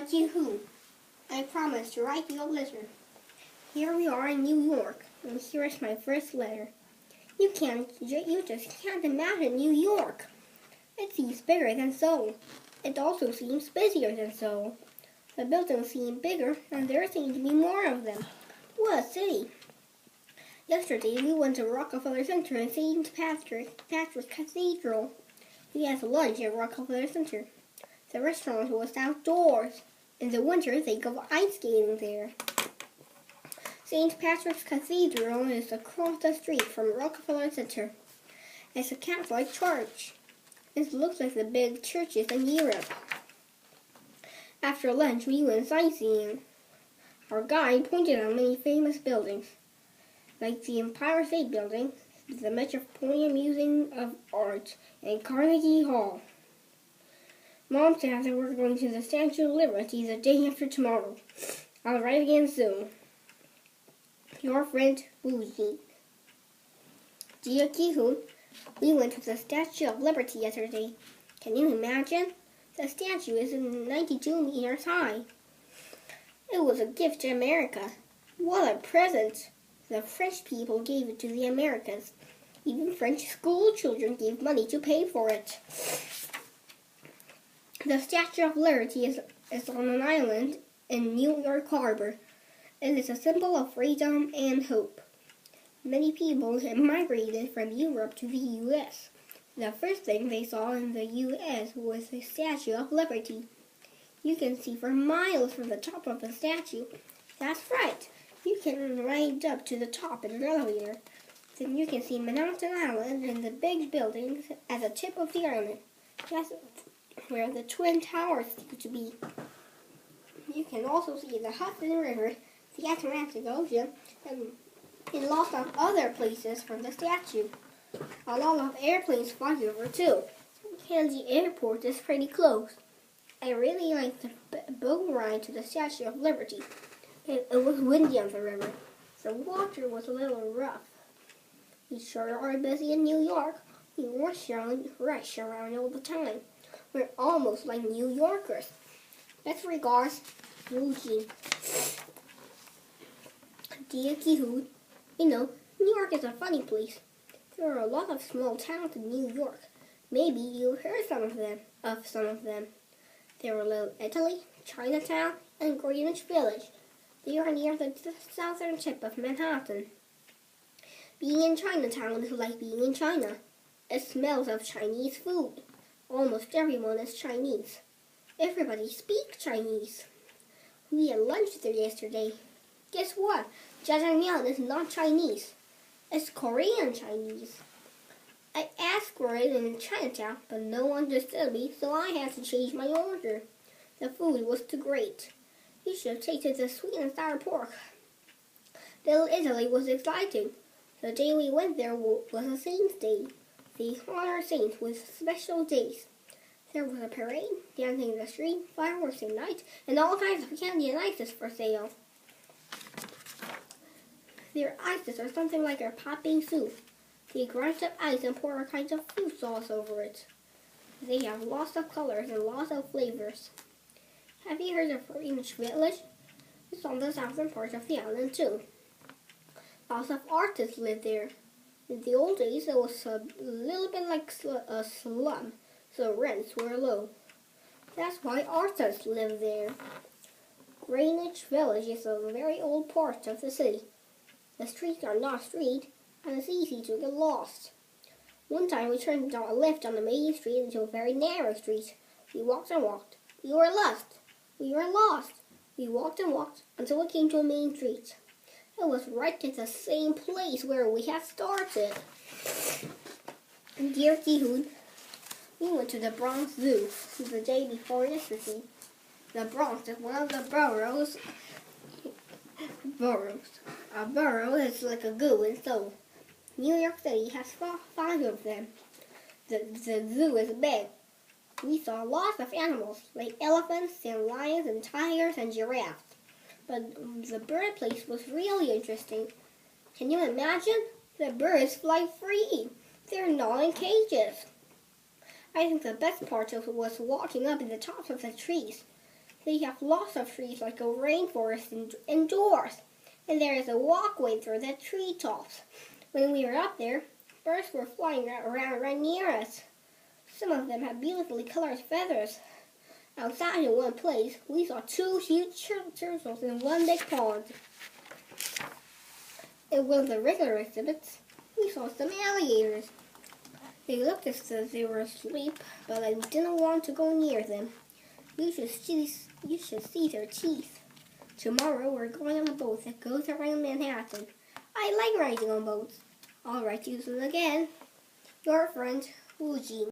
Dear Jihu, I promised to write you a letter. Here we are in New York, and here is my first letter. You just can't imagine New York. It seems bigger than Seoul. It also seems busier than Seoul. The buildings seem bigger, and there seem to be more of them. What a city! Yesterday we went to Rockefeller Center and St. Patrick's Cathedral. We had lunch at Rockefeller Center. The restaurant was outdoors. In the winter, they go ice skating there. St. Patrick's Cathedral is across the street from Rockefeller Center. It's a Catholic church. It looks like the big churches in Europe. After lunch, we went sightseeing. Our guide pointed out many famous buildings, like the Empire State Building, the Metropolitan Museum of Art, and Carnegie Hall. Mom said that we're going to the Statue of Liberty the day after tomorrow. I'll write again soon. Your friend, Wuji. Dear Jihu, we went to the Statue of Liberty yesterday. Can you imagine? The statue is 92 meters high. It was a gift to America. What a present! The French people gave it to the Americans. Even French school children gave money to pay for it. The Statue of Liberty is on an island in New York Harbor. It is a symbol of freedom and hope. Many people have migrated from Europe to the U.S. The first thing they saw in the U.S. was the Statue of Liberty. You can see for miles from the top of the statue. That's right. You can ride up to the top in an elevator. Then you can see Manhattan Island and the big buildings at the tip of the island. That's where the Twin Towers used to be. You can also see the Hudson River, the Atlantic Ocean, and lots of other places from the statue. A lot of airplanes fly over too. Kennedy Airport is pretty close. I really liked the boat ride to the Statue of Liberty. It was windy on the river. The water was a little rough. We sure are busy in New York. We rush around all the time. We're almost like New Yorkers. Best regards, Wuji. Dear Jihu, you know, New York is a funny place. There are a lot of small towns in New York. Maybe you heard some of them. There are Little Italy, Chinatown, and Greenwich Village. They are near the southern tip of Manhattan. Being in Chinatown is like being in China. It smells of Chinese food. Almost everyone is Chinese. Everybody speaks Chinese. We had lunch there yesterday. Guess what? Jjajangmyeon is not Chinese. It's Korean Chinese. I asked for it in Chinatown, but no one understood me, so I had to change my order. The food was too great. You should have tasted the sweet and sour pork. Little Italy was exciting. The day we went there was a Saints' Day. They honor saints with special days. There was a parade, dancing in the street, fireworks at night, and all kinds of candy and ices for sale. Their ices are something like our popping soup. They grind up ice and pour all kinds of fruit sauce over it. They have lots of colors and lots of flavors. Have you heard of Greenwich Village? It's on the southern part of the island too. Lots of artists live there. In the old days, it was a little bit like a slum, so rents were low. That's why artists live there. Greenwich Village is a very old part of the city. The streets are not straight, and it's easy to get lost. One time we turned our left on the main street into a very narrow street. We walked and walked. We were lost. We were lost. We walked and walked until we came to a main street. It was right at the same place where we had started. Dear Jihoon, we went to the Bronx Zoo the day before yesterday. The Bronx is one of the boroughs. A borough is like a zoo in Seoul. New York City has 5 of them. The zoo is big. We saw lots of animals, like elephants and lions and tigers and giraffes. But the bird place was really interesting. Can you imagine? The birds fly free. They're not in cages. I think the best part was walking up in the tops of the trees. They have lots of trees like a rainforest indoors, and there is a walkway through the treetops. When we were up there, birds were flying around right near us. Some of them had beautifully colored feathers. Outside in one place, we saw two huge turtles in one big pond. In one of the regular exhibits, we saw some alligators. They looked as though they were asleep, but I didn't want to go near them. You should see their teeth. Tomorrow we're going on a boat that goes around Manhattan. I like riding on boats. I'll write you soon again. Your friend, Wu Jin.